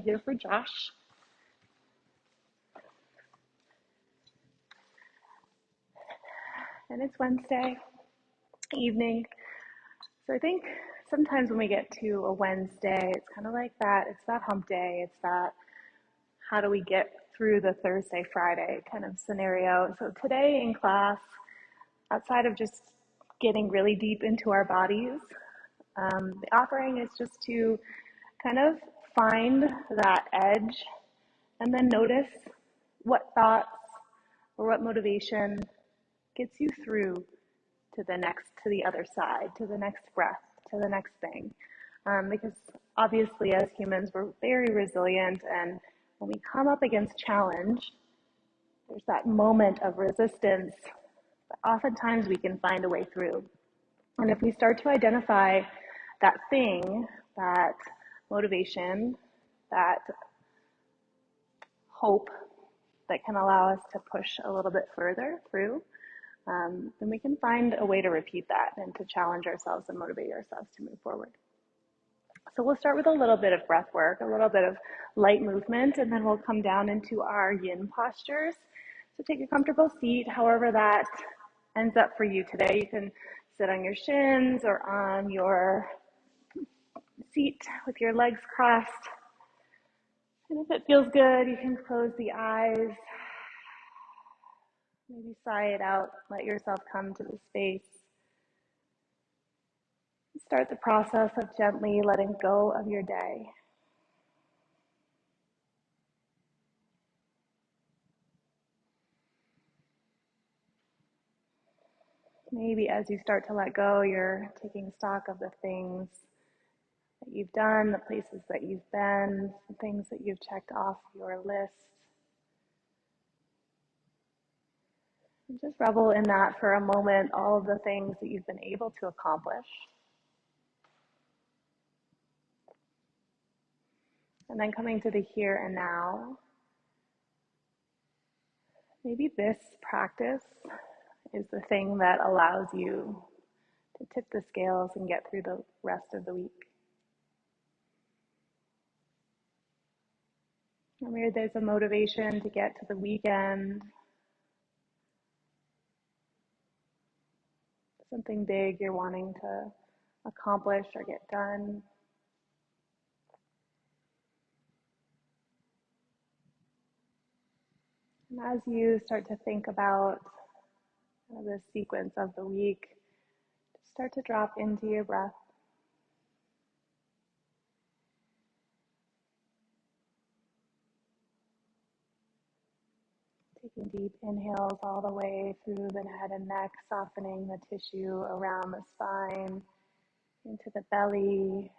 here for Josh. And it's Wednesday evening. So I think sometimes when we get to a Wednesday, it's kind of like that. It's that hump day. It's that how do we get through the Thursday, Friday kind of scenario. So today in class, outside of just getting really deep into our bodies, the offering is just to kind of find that edge and then notice what thoughts or what motivation gets you through to the other side, to the next breath, to the next thing. Because obviously, as humans, we're very resilient, and when we come up against challenge, there's that moment of resistance, but oftentimes we can find a way through. And if we start to identify that thing, that motivation, that hope that can allow us to push a little bit further through, then we can find a way to repeat that and to challenge ourselves and motivate ourselves to move forward. So we'll start with a little bit of breath work, a little bit of light movement, and then we'll come down into our yin postures. So take a comfortable seat, however that ends up for you today. You can sit on your shins or on your seat with your legs crossed. And if it feels good, you can close the eyes. Maybe sigh it out. Let yourself come to the space. Start the process of gently letting go of your day. Maybe as you start to let go, you're taking stock of the things that you've done, the places that you've been, the things that you've checked off your list. And just revel in that for a moment, all of the things that you've been able to accomplish. And then coming to the here and now. Maybe this practice is the thing that allows you to tip the scales and get through the rest of the week. Or maybe there's a motivation to get to the weekend, something big you're wanting to accomplish or get done. And as you start to think about the sequence of the week, start to drop into your breath. Taking deep inhales all the way through the head and neck, softening the tissue around the spine, into the belly,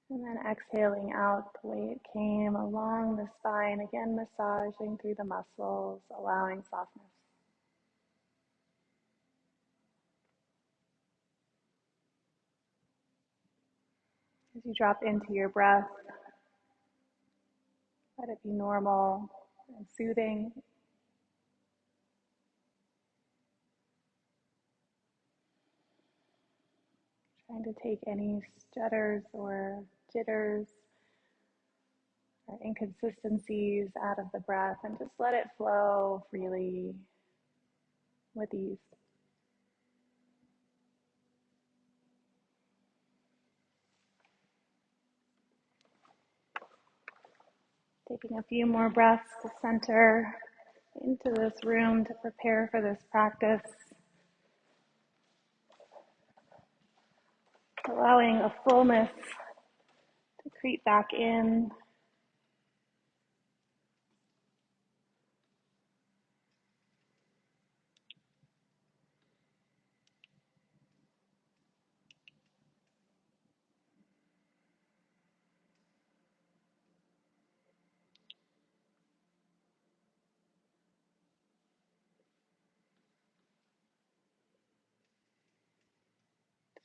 and then exhaling out the way it came along the spine, again massaging through the muscles, allowing softness. As you drop into your breath, let it be normal and soothing. Trying to take any stutters or jitters or inconsistencies out of the breath and just let it flow freely with ease. Taking a few more breaths to center into this room to prepare for this practice. Allowing a fullness to creep back in.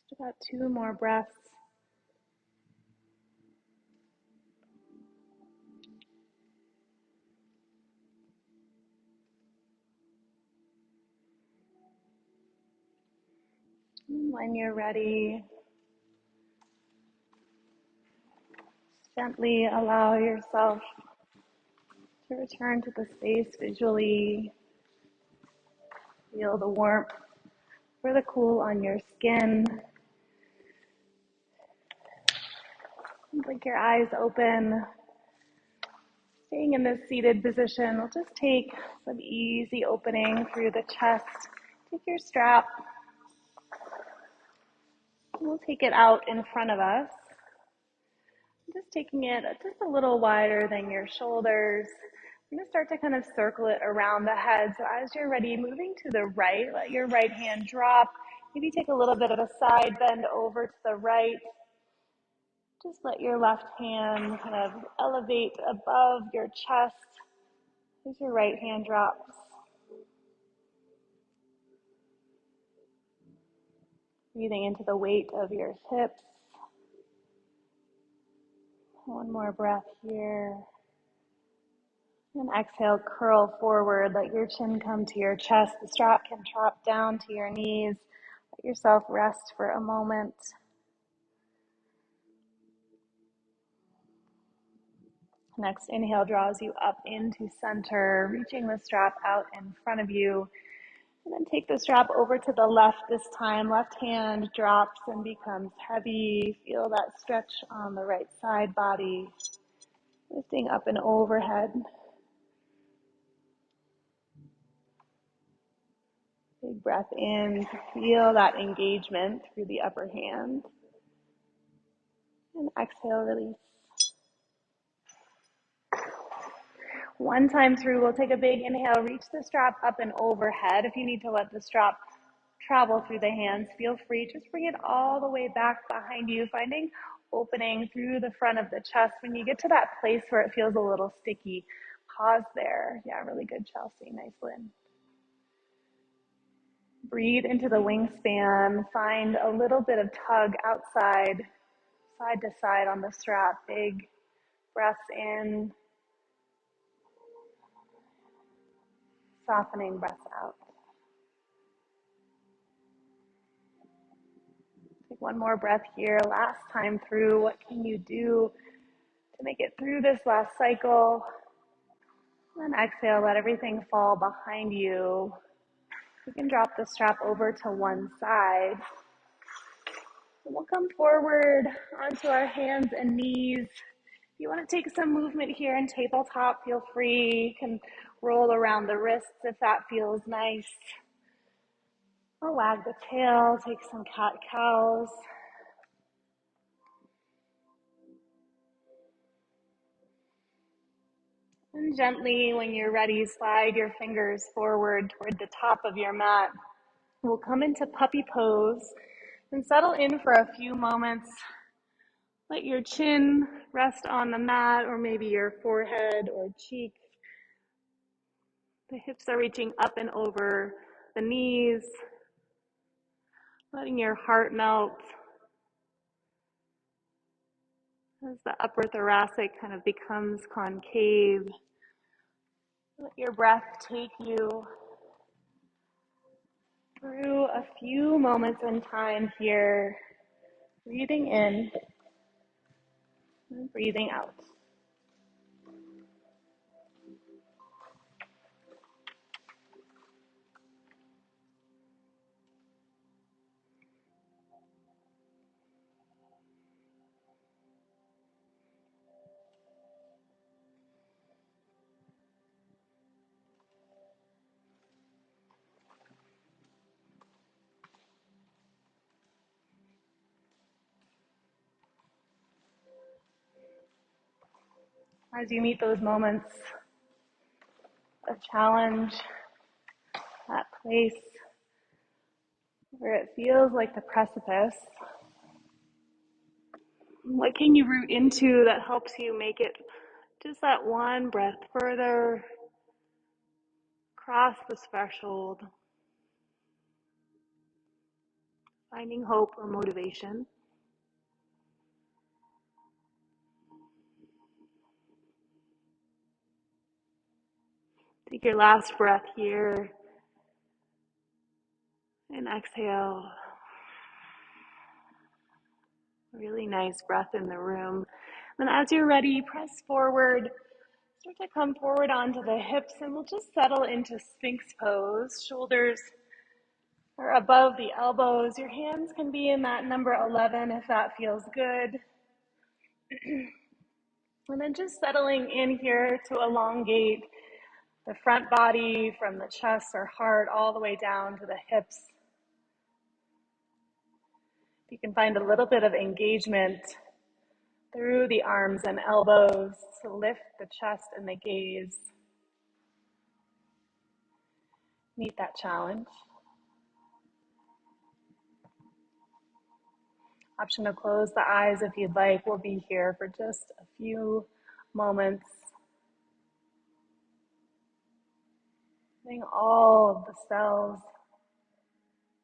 Just about 2 more breaths. When you're ready, Gently allow yourself to return to the space visually. Feel the warmth or the cool on your skin. Blink your eyes open. Staying in this seated position, we'll just take some easy opening through the chest. Take your strap. We'll take it out in front of us. Just taking it just a little wider than your shoulders. I'm going to start to kind of circle it around the head. So as you're ready, moving to the right, let your right hand drop. Maybe take a little bit of a side bend over to the right. Just let your left hand kind of elevate above your chest as your right hand drops. Breathing into the weight of your hips. One more breath here. And exhale, curl forward. Let your chin come to your chest. The strap can drop down to your knees. Let yourself rest for a moment. Next inhale draws you up into center, reaching the strap out in front of you. And then take the strap over to the left this time. Left hand drops and becomes heavy. Feel that stretch on the right side body. Lifting up and overhead. Big breath in to feel that engagement through the upper hand. And exhale, release. One time through, we'll take a big inhale, reach the strap up and overhead. If you need to let the strap travel through the hands, feel free. Just bring it all the way back behind you, finding opening through the front of the chest. When you get to that place where it feels a little sticky, pause there. Yeah, really good, Chelsea. Nice win. Breathe into the wingspan. Find a little bit of tug outside, side to side on the strap. Big breaths in, softening breaths out. Take one more breath here. Last time through. What can you do to make it through this last cycle? And exhale, let everything fall behind you. You can drop the strap over to one side. And we'll come forward onto our hands and knees. If you want to take some movement here in tabletop, feel free. You can roll around the wrists if that feels nice. Or wag the tail, take some cat-cows. And gently, when you're ready, slide your fingers forward toward the top of your mat. We'll come into puppy pose and settle in for a few moments. Let your chin rest on the mat or maybe your forehead or cheek. The hips are reaching up and over the knees, letting your heart melt as the upper thoracic kind of becomes concave. Let your breath take you through a few moments in time here, breathing in and breathing out. As you meet those moments of challenge, that place where it feels like the precipice, what can you root into that helps you make it just that one breath further, cross the threshold, finding hope or motivation? Take your last breath here and exhale. Really nice breath in the room. And as you're ready, press forward. Start to come forward onto the hips, and we'll just settle into Sphinx pose. Shoulders are above the elbows. Your hands can be in that number 11 if that feels good. And then just settling in here to elongate the front body from the chest or heart all the way down to the hips. You can find a little bit of engagement through the arms and elbows to lift the chest and the gaze. Meet that challenge. Option to close the eyes if you'd like. We'll be here for just a few moments. Letting all of the cells,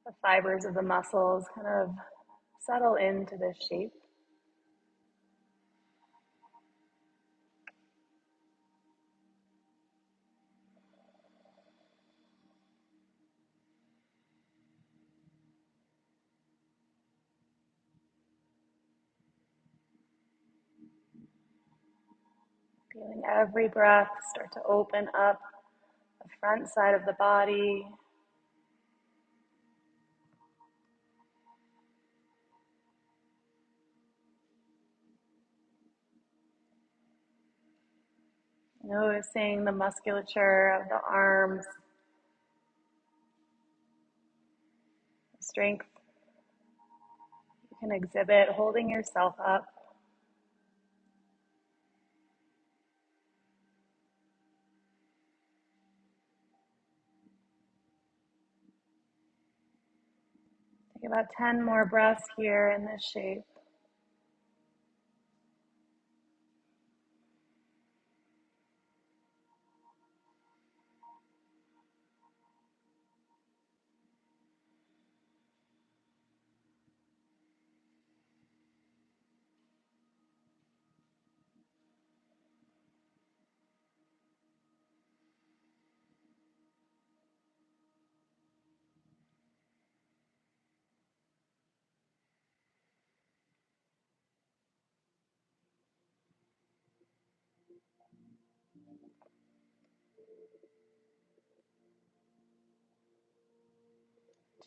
the fibers of the muscles kind of settle into this shape. Feeling every breath start to open up the front side of the body. Noticing the musculature of the arms, the strength you can exhibit holding yourself up. Take about 10 more breaths here in this shape.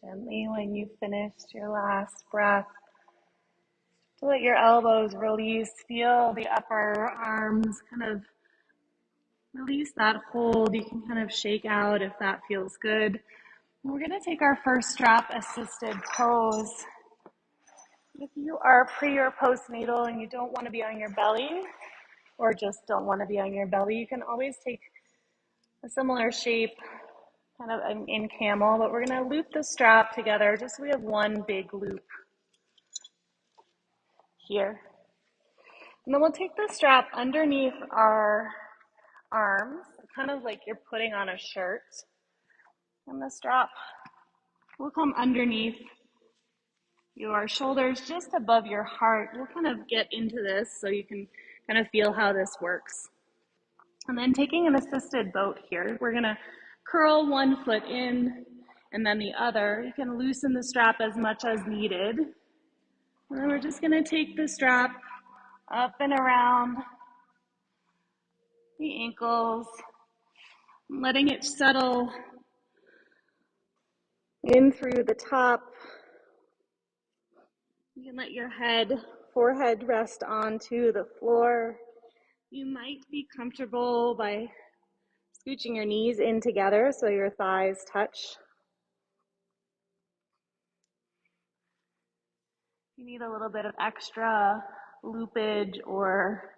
Gently, when you've finished your last breath, to let your elbows release. Feel the upper arms kind of release that hold. You can kind of shake out if that feels good. And we're going to take our first strap assisted pose. If you are pre or postnatal and you don't want to be on your belly, or just don't want to be on your belly, you can always take a similar shape, kind of in camel, but we're going to loop the strap together just so we have one big loop here. And then we'll take the strap underneath our arms, kind of like you're putting on a shirt. And the strap will come underneath your shoulders, just above your heart. We'll kind of get into this so you can kind of feel how this works. And then taking an assisted boat here, we're gonna curl one foot in and then the other. You can loosen the strap as much as needed. And then we're just gonna take the strap up and around the ankles, letting it settle in through the top. You can let your forehead rest onto the floor. You might be comfortable by scooching your knees in together so your thighs touch. If you need a little bit of extra loopage or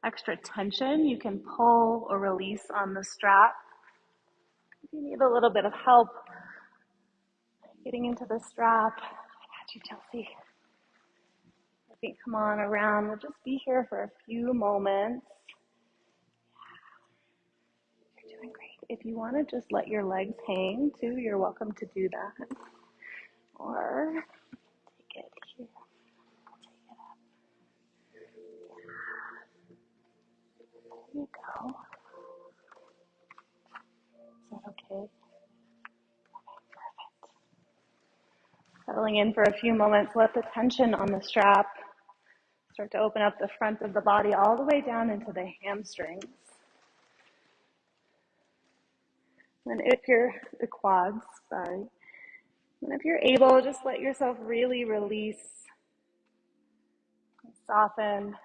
extra tension, you can pull or release on the strap. If you need a little bit of help getting into the strap, I got you, Chelsea. I think come on around. We'll just be here for a few moments. You're doing great. If you want to just let your legs hang too, you're welcome to do that. Or take it here. Take it up. There you go. Is that okay? Perfect. Settling in for a few moments. Let the tension on the strap Start to open up the front of the body all the way down into the hamstrings. And if you're, the quads, sorry. And if you're able, just let yourself really release, soften.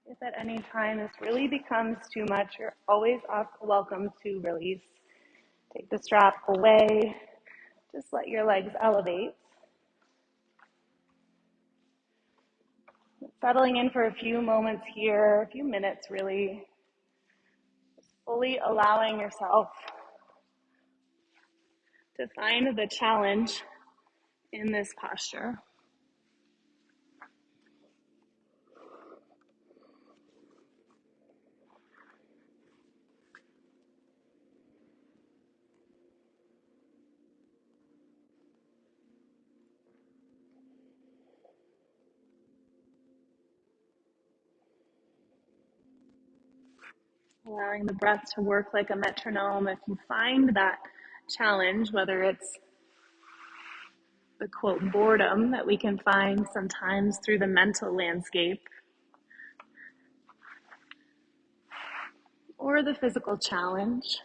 If at any time this really becomes too much, you're always welcome to release. Take the strap away. Just let your legs elevate. Settling in for a few moments here, a few minutes really. Just fully allowing yourself to find the challenge in this posture. Allowing the breath to work like a metronome. If you find that challenge, whether it's the quote boredom that we can find sometimes through the mental landscape, or the physical challenge,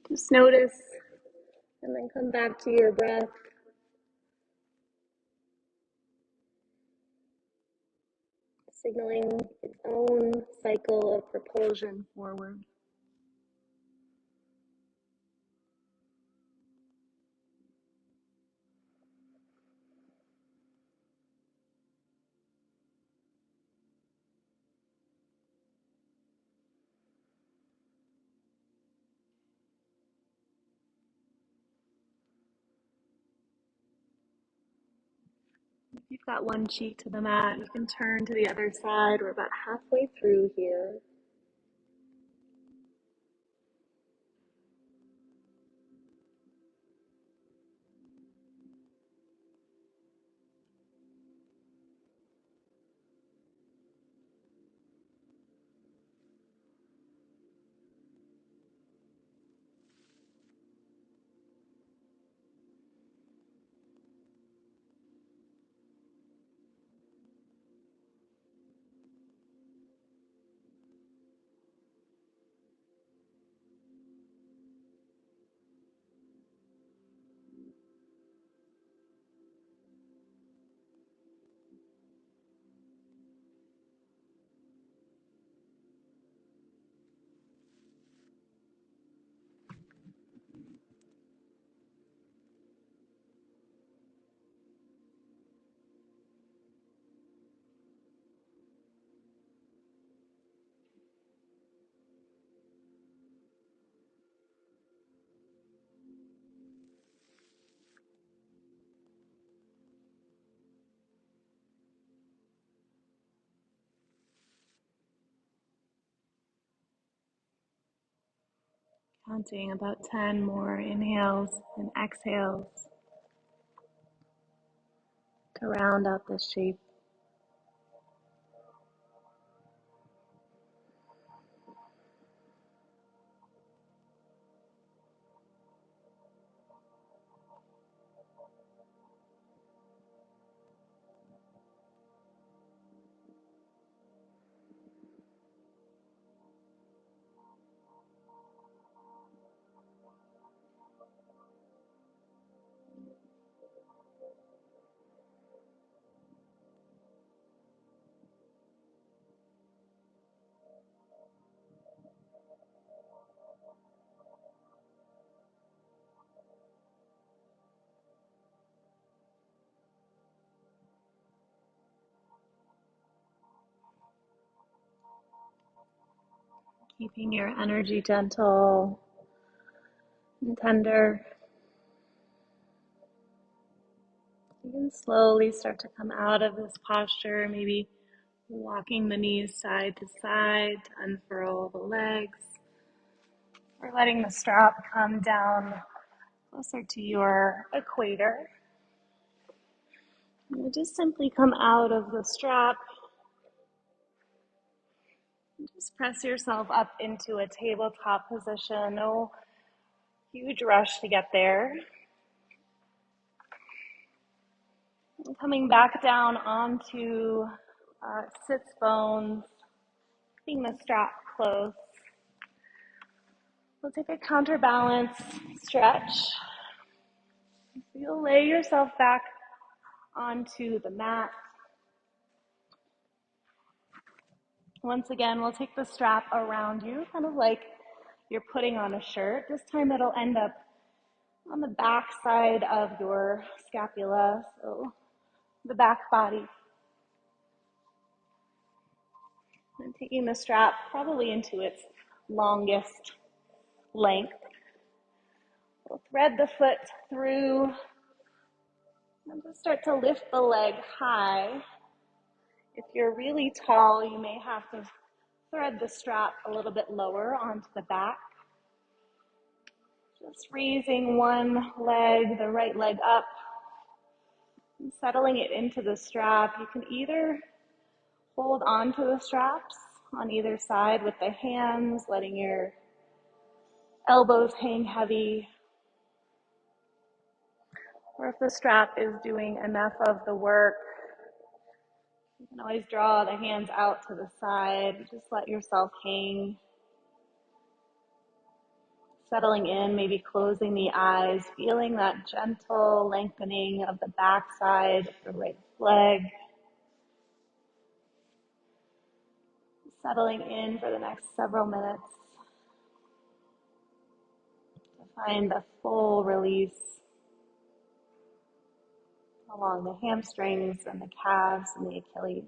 just notice and then come back to your breath. Signaling its own cycle of propulsion forward. If you've got one cheek to the mat, you can turn to the other side. We're about halfway through here. Counting about 10 more inhales and exhales to round out this shape. Keeping your energy gentle and tender. You can slowly start to come out of this posture, maybe walking the knees side to side to unfurl the legs, or letting the strap come down closer to your equator. And you just simply come out of the strap. Just press yourself up into a tabletop position. No huge rush to get there. And coming back down onto sits bones, keeping the strap close. We'll take a counterbalance stretch. So you'll lay yourself back onto the mat. Once again, we'll take the strap around you, kind of like you're putting on a shirt. This time it'll end up on the back side of your scapula, so the back body. And taking the strap probably into its longest length. We'll thread the foot through and just start to lift the leg high. If you're really tall, you may have to thread the strap a little bit lower onto the back. Just raising one leg, the right leg up, and settling it into the strap. You can either hold onto the straps on either side with the hands, letting your elbows hang heavy. Or if the strap is doing enough of the work, you can always draw the hands out to the side. Just let yourself hang. Settling in, maybe closing the eyes, feeling that gentle lengthening of the backside of the right leg. Settling in for the next several minutes to find the full release along the hamstrings and the calves and the Achilles.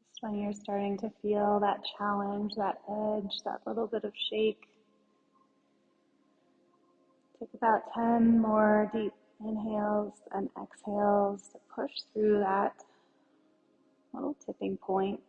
Just when you're starting to feel that challenge, that edge, that little bit of shake, take about 10 more deep inhales and exhales to push through that little tipping point.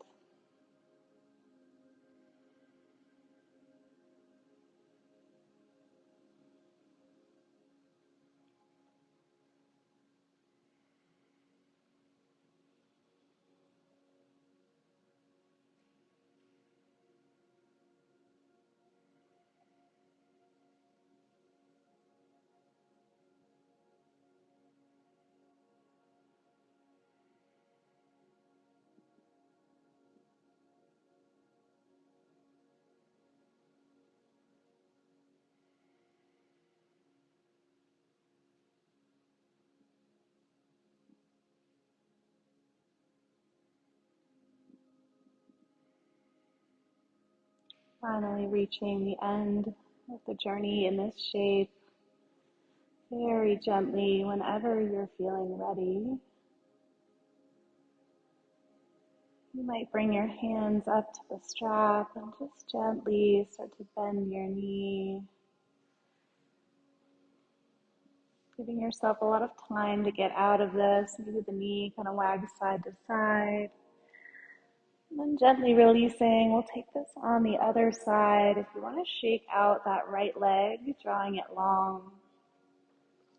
Finally reaching the end of the journey in this shape, very gently, whenever you're feeling ready. You might bring your hands up to the strap and just gently start to bend your knee, giving yourself a lot of time to get out of this. Maybe the knee kind of wags side to side. And then gently releasing. We'll take this on the other side. If you want to shake out that right leg, drawing it long,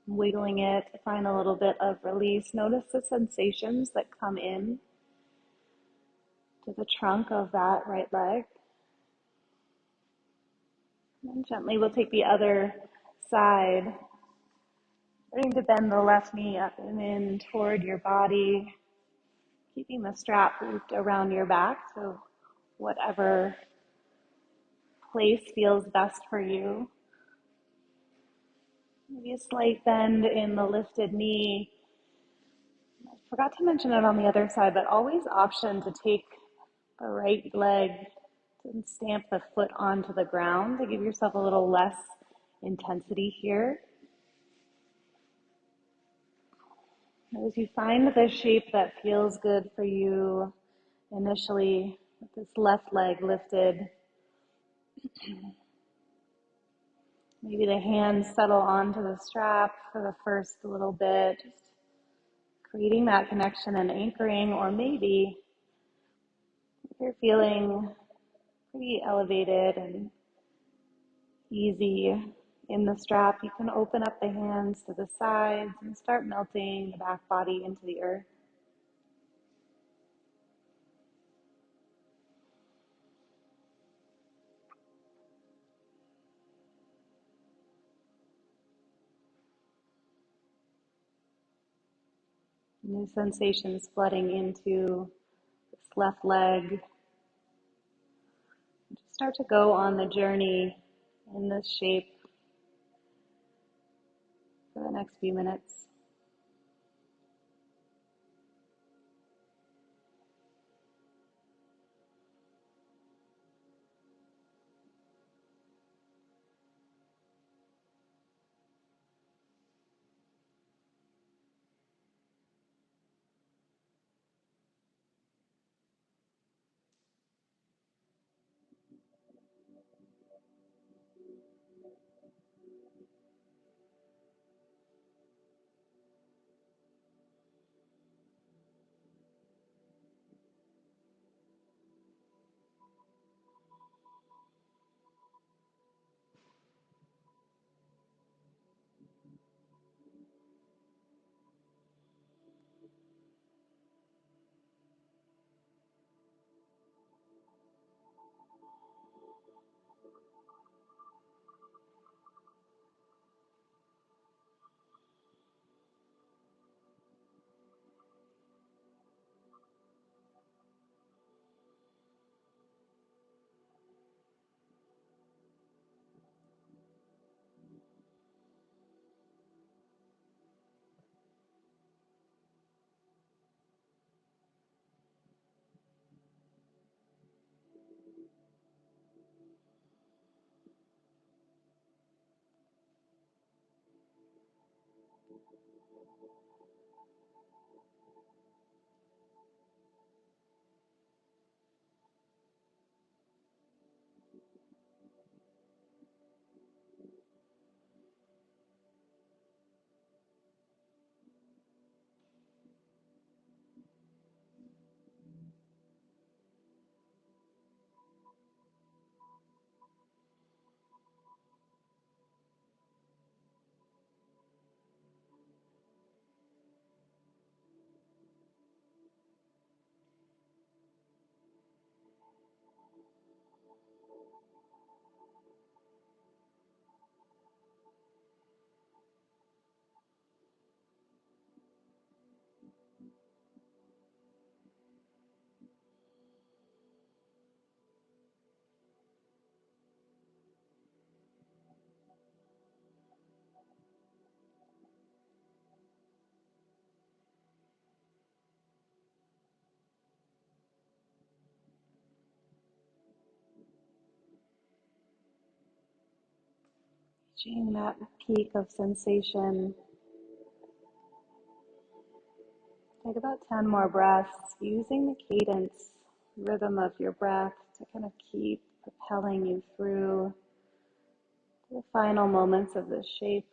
wiggling it to find a little bit of release. Notice the sensations that come in to the trunk of that right leg. And then gently we'll take the other side, starting to bend the left knee up and in toward your body, keeping the strap looped around your back, so whatever place feels best for you. Maybe a slight bend in the lifted knee. I forgot to mention it on the other side, but always option to take the right leg and stamp the foot onto the ground to give yourself a little less intensity here. As you find the shape that feels good for you initially, with this left leg lifted, maybe the hands settle onto the strap for the first little bit, just creating that connection and anchoring. Or maybe if you're feeling pretty elevated and easy in the strap, you can open up the hands to the sides and start melting the back body into the earth. New sensations flooding into this left leg. Just start to go on the journey in this shape for the next few minutes. reaching that peak of sensation. Take about 10 more breaths, using the cadence, rhythm of your breath to kind of keep propelling you through the final moments of this shape.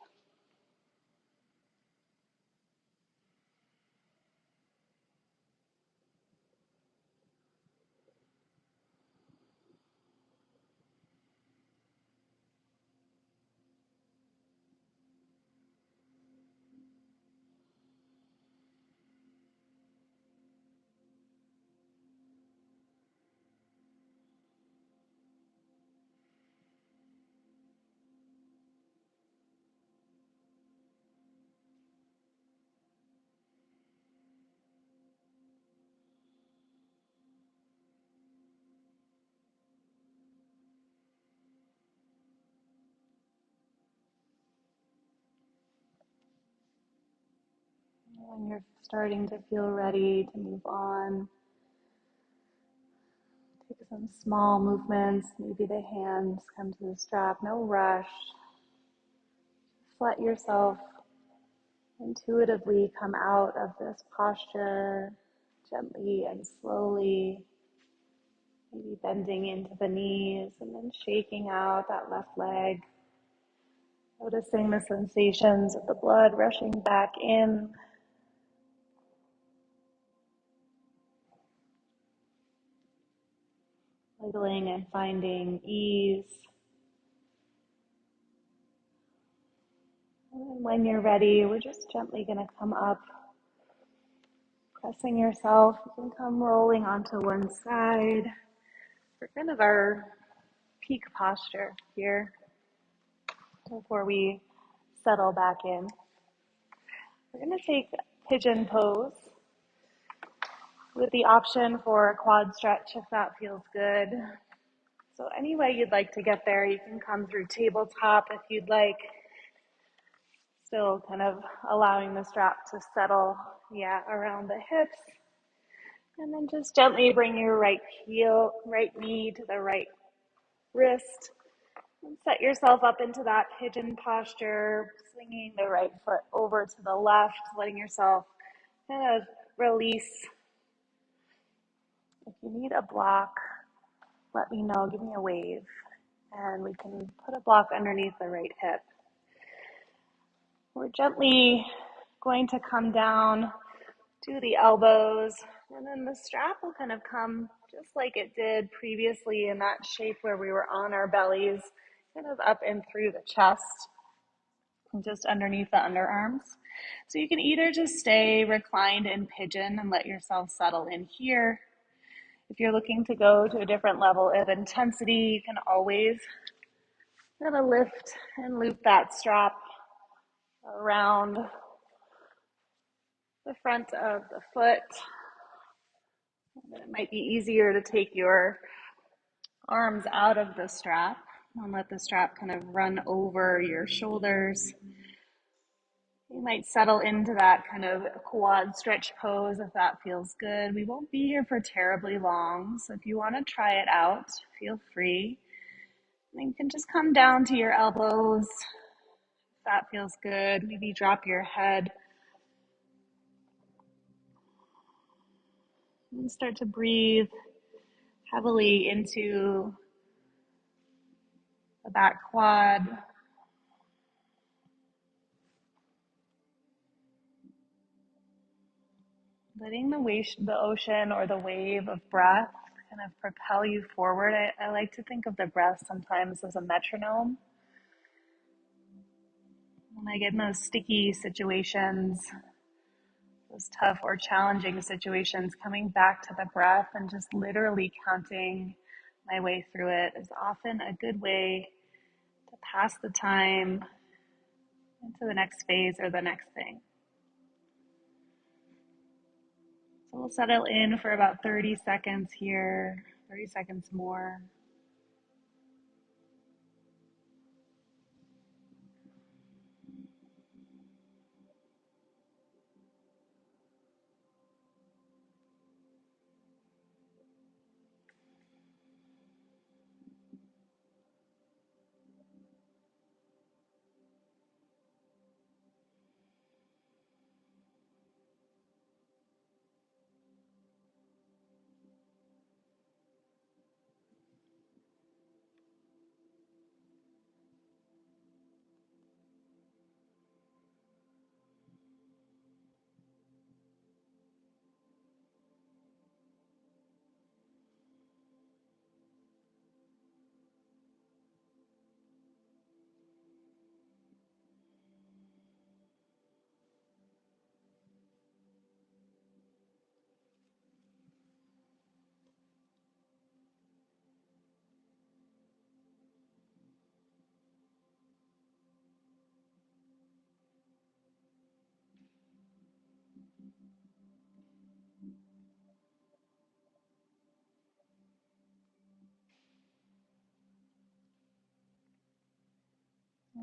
When you're starting to feel ready to move on, take some small movements. Maybe the hands come to the strap. No rush. Just let yourself intuitively come out of this posture gently and slowly. Maybe bending into the knees and then shaking out that left leg. Noticing the sensations of the blood rushing back in. Wiggling and finding ease. And when you're ready, we're just gently going to come up, pressing yourself. You can come rolling onto one side for kind of our peak posture here before we settle back in. We're going to take pigeon pose with the option for a quad stretch if that feels good. So any way you'd like to get there, you can come through tabletop if you'd like. Still kind of allowing the strap to settle, around the hips. And then just gently bring your right knee to the right wrist. And set yourself up into that pigeon posture, swinging the right foot over to the left, letting yourself kind of release. If you need a block, let me know, give me a wave, and we can put a block underneath the right hip. We're gently going to come down to the elbows, and then the strap will kind of come just like it did previously in that shape where we were on our bellies, kind of up and through the chest and just underneath the underarms. So you can either just stay reclined in pigeon and let yourself settle in here. If you're looking to go to a different level of intensity, you can always kind of lift and loop that strap around the front of the foot. And it might be easier to take your arms out of the strap and let the strap kind of run over your shoulders. You might settle into that kind of quad stretch pose if that feels good. We won't be here for terribly long, so if you want to try it out, feel free. And you can just come down to your elbows if that feels good. Maybe drop your head and start to breathe heavily into the back quad. Letting the ocean or the wave of breath kind of propel you forward. I like to think of the breath sometimes as a metronome. When I get in those sticky situations, those tough or challenging situations, coming back to the breath and just literally counting my way through it is often a good way to pass the time into the next phase or the next thing. So we'll settle in for about 30 seconds here, 30 seconds more.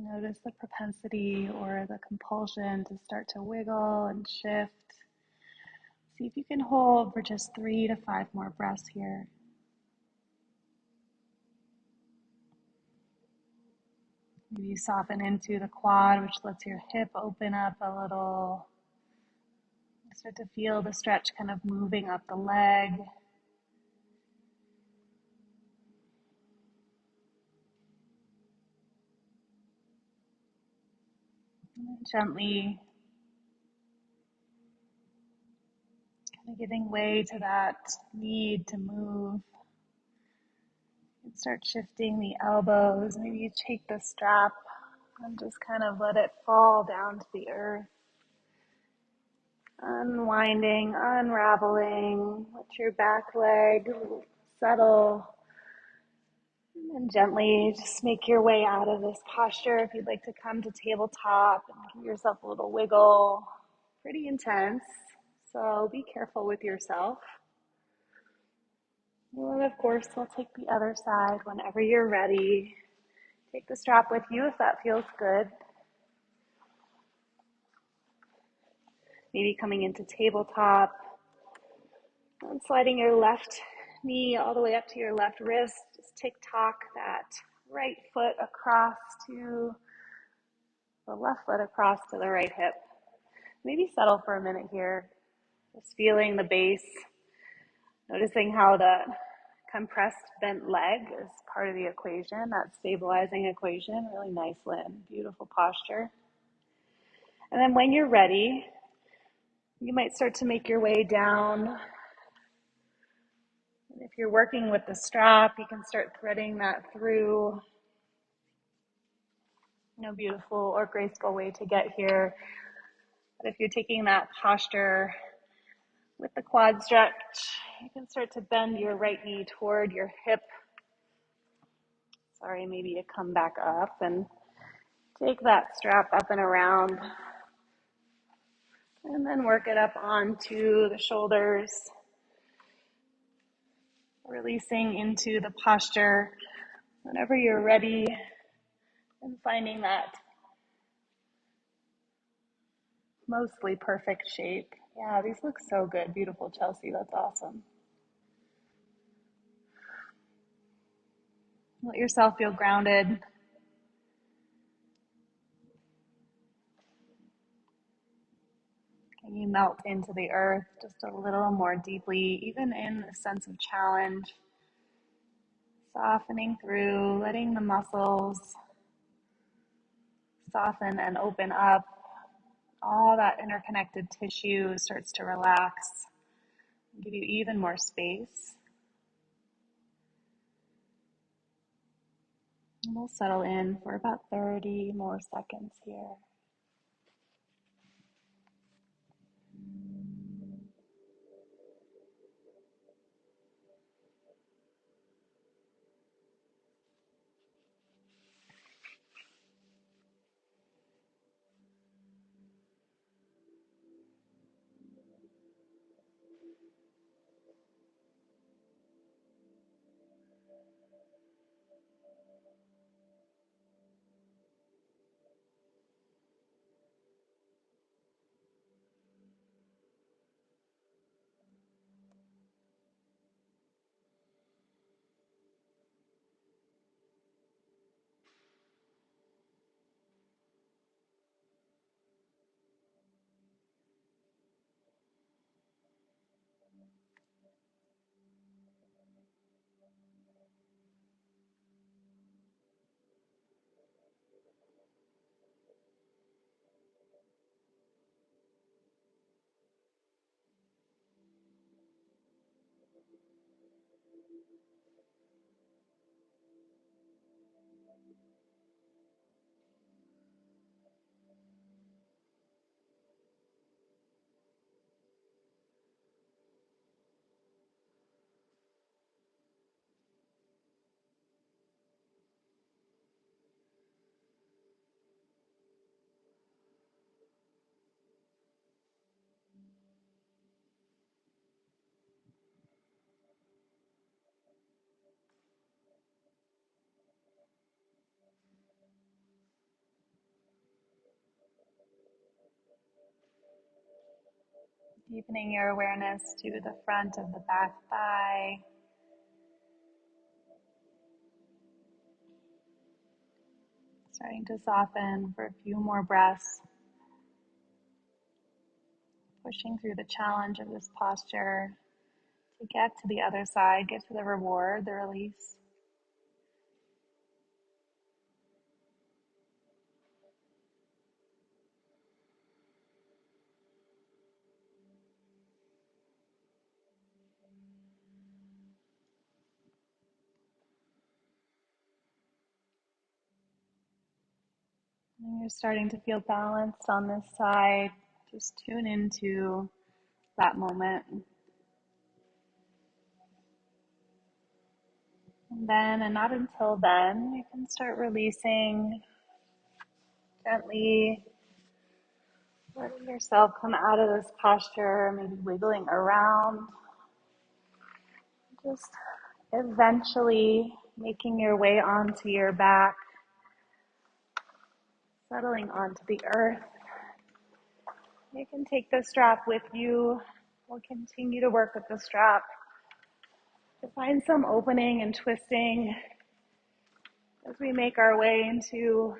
Notice the propensity or the compulsion to start to wiggle and shift. See if you can hold for just 3 to 5 more breaths here. Maybe you soften into the quad, which lets your hip open up a little. Start to feel the stretch kind of moving up the leg. And gently kind of giving way to that need to move. And start shifting the elbows. Maybe you take the strap and just kind of let it fall down to the earth. Unwinding, unraveling, let your back leg settle, and gently just make your way out of this posture. If you'd like to come to tabletop and give yourself a little wiggle, pretty intense, so be careful with yourself. And of course, we'll take the other side whenever you're ready. Take the strap with you if that feels good. Maybe coming into tabletop and sliding your left knee all the way up to your left wrist. Just tick-tock that right foot across to the left foot across to the right hip. Maybe settle for a minute here. Just feeling the base. Noticing how the compressed bent leg is part of the equation, that stabilizing equation. Really nice, Lynn. Beautiful posture. And then when you're ready, you might start to make your way down. And if you're working with the strap, you can start threading that through. No beautiful or graceful way to get here. But if you're taking that posture with the quad stretch, you can start to bend your right knee toward your hip. Sorry, maybe you come back up and take that strap up and around. And then work it up onto the shoulders. Releasing into the posture whenever you're ready and finding that mostly perfect shape. Yeah, these look so good. Beautiful, Chelsea. That's awesome. Let yourself feel grounded. Can you melt into the earth just a little more deeply, even in a sense of challenge? Softening through, letting the muscles soften and open up. All that interconnected tissue starts to relax and give you even more space. And we'll settle in for about 30 more seconds here. Deepening your awareness to the front of the back thigh. Starting to soften for a few more breaths. Pushing through the challenge of this posture to get to the other side, get to the reward, the release. And you're starting to feel balanced on this side. Just tune into that moment. And then, and not until then, you can start releasing gently, letting yourself come out of this posture, maybe wiggling around. Just eventually making your way onto your back, settling onto the earth. You can take the strap with you. We'll continue to work with the strap to find some opening and twisting as we make our way into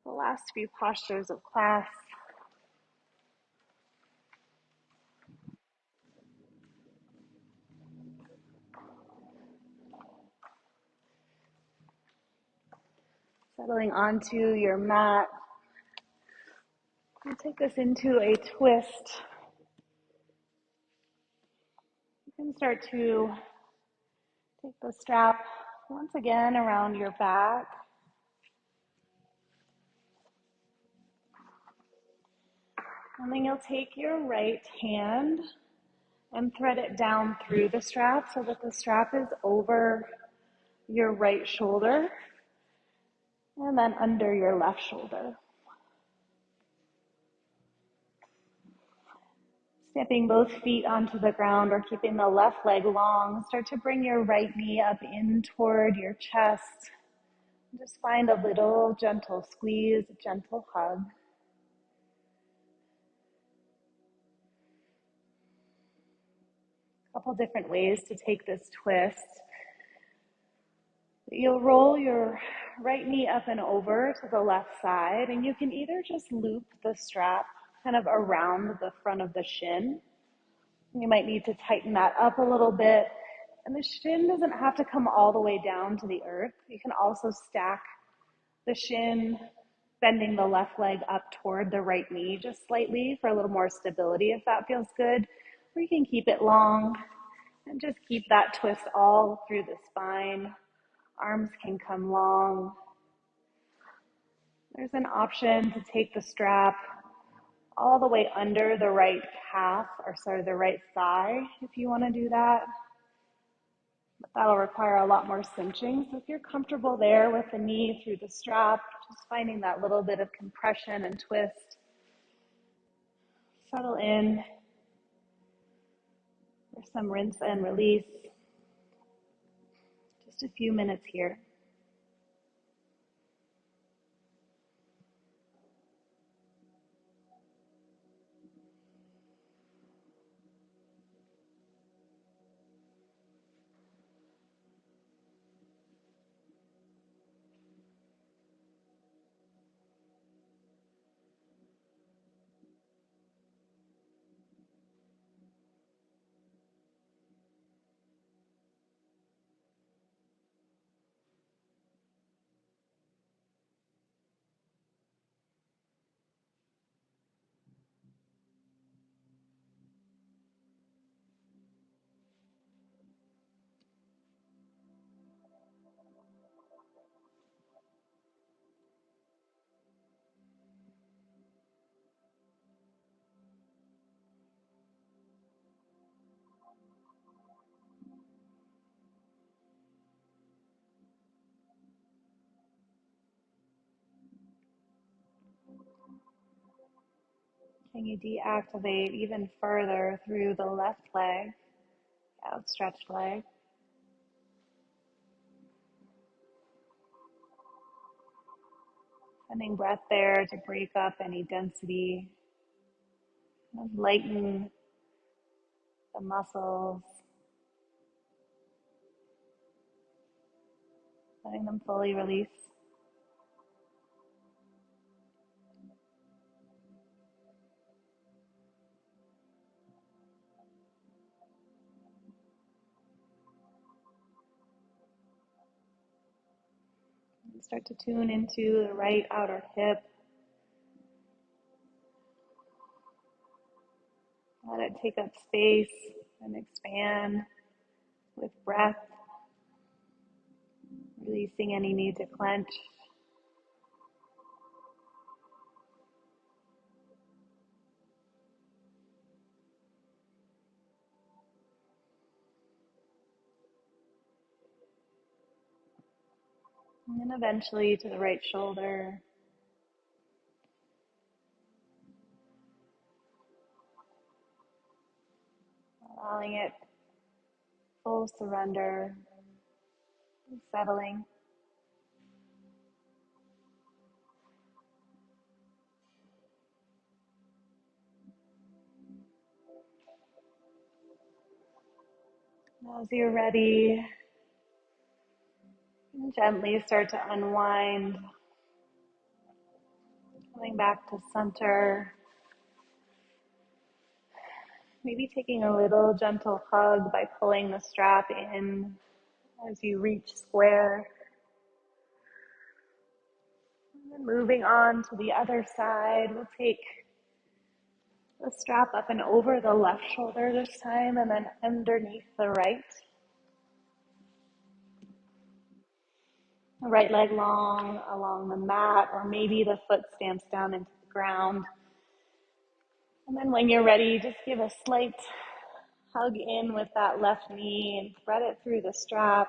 the last few postures of class. Settling onto your mat. We'll take this into a twist. You can start to take the strap once again around your back. And then you'll take your right hand and thread it down through the strap so that the strap is over your right shoulder and then under your left shoulder. Stepping both feet onto the ground or keeping the left leg long, start to bring your right knee up in toward your chest. Just find a little gentle squeeze, a gentle hug. A couple different ways to take this twist. You'll roll your right knee up and over to the left side, and you can either just loop the strap kind of around the front of the shin. You might need to tighten that up a little bit. And the shin doesn't have to come all the way down to the earth. You can also stack the shin, bending the left leg up toward the right knee just slightly for a little more stability if that feels good. Or you can keep it long and just keep that twist all through the spine. Arms can come long. There's an option to take the strap all the way under the right calf, the right thigh, if you want to do that. But that'll require a lot more cinching. So if you're comfortable there with the knee through the strap, just finding that little bit of compression and twist. Settle in for some rinse and release. Just a few minutes here. Can you deactivate even further through the left leg, outstretched leg? Sending breath there to break up any density, lighten the muscles, letting them fully release. And start to tune into the right outer hip. Let it take up space and expand with breath, releasing any need to clench. And then eventually to the right shoulder. Allowing it full surrender, settling. As you're ready, gently start to unwind, coming back to center. Maybe taking a little gentle hug by pulling the strap in as you reach square. And then moving on to the other side, we'll take the strap up and over the left shoulder this time, and then underneath the right. The right leg long along the mat, or maybe the foot stamps down into the ground. And then when you're ready, just give a slight hug in with that left knee and thread it through the strap.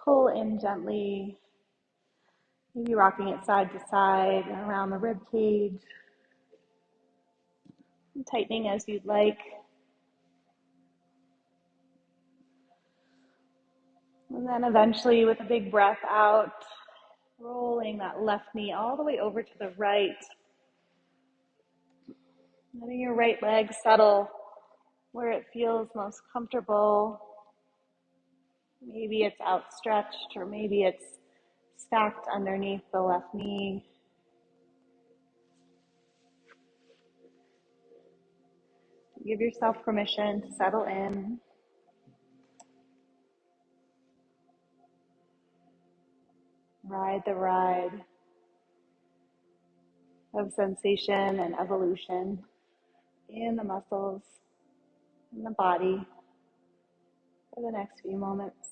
Pull in gently, maybe rocking it side to side and around the rib cage. And tightening as you'd like. And then eventually with a big breath out, rolling that left knee all the way over to the right. Letting your right leg settle where it feels most comfortable. Maybe it's outstretched, or maybe it's stacked underneath the left knee. Give yourself permission to settle in. Ride the ride of sensation and evolution in the muscles, in the body for the next few moments.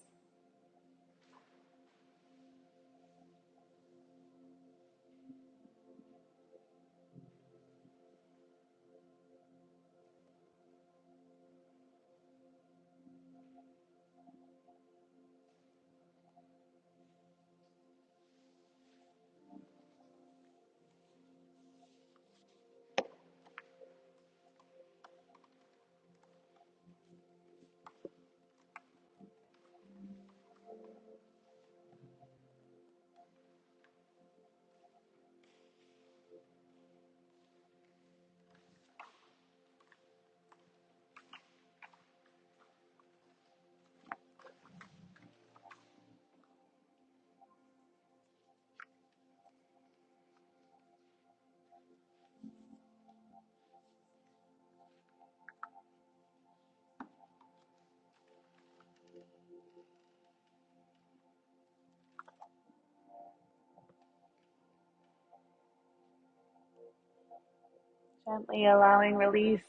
Gently allowing release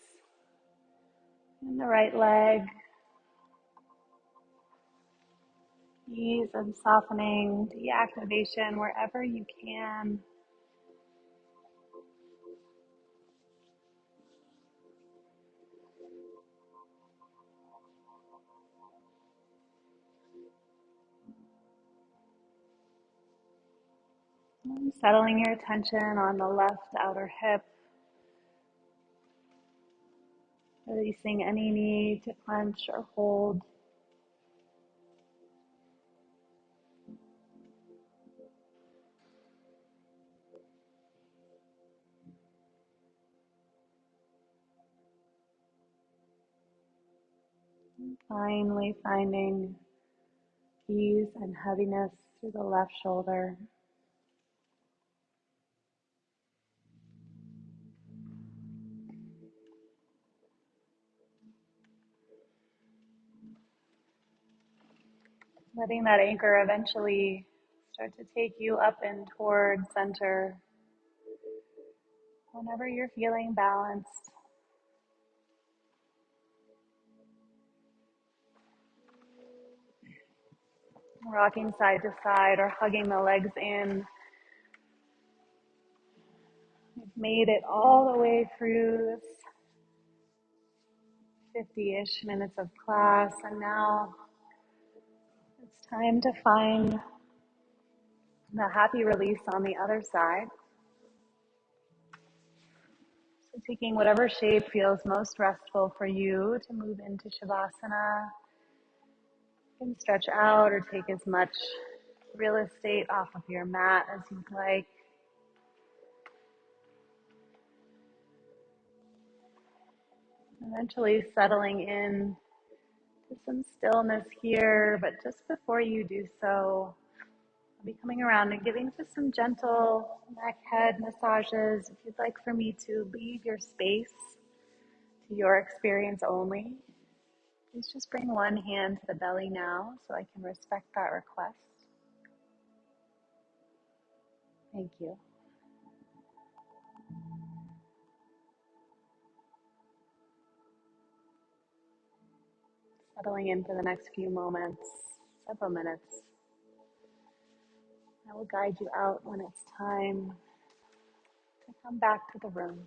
in the right leg. Ease and softening, deactivation wherever you can. And settling your attention on the left outer hip. Releasing any need to clench or hold. Finally finding ease and heaviness through the left shoulder. Letting that anchor eventually start to take you up and toward center whenever you're feeling balanced. Rocking side to side or hugging the legs in. We've made it all the way through this 50-ish minutes of class, and now it's time to find the happy release on the other side. So taking whatever shape feels most restful for you to move into Shavasana. You can stretch out or take as much real estate off of your mat as you'd like. Eventually settling in to some stillness here, but just before you do so, I'll be coming around and giving just some gentle neck head massages. If you'd like for me to leave your space to your experience only, please just bring one hand to the belly now so I can respect that request. Thank you. Settling in for the next few moments, several minutes. I will guide you out when it's time to come back to the room.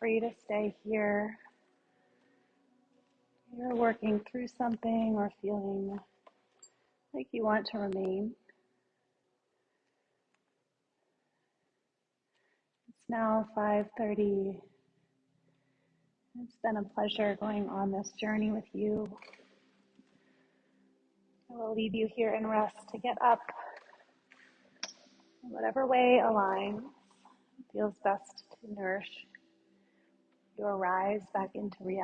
free to stay here. You're working through something or feeling like you want to remain. It's now 5:30. It's been a pleasure going on this journey with you. I will leave you here in rest to get up in whatever way aligns, feels best to nourish your rise back into reality.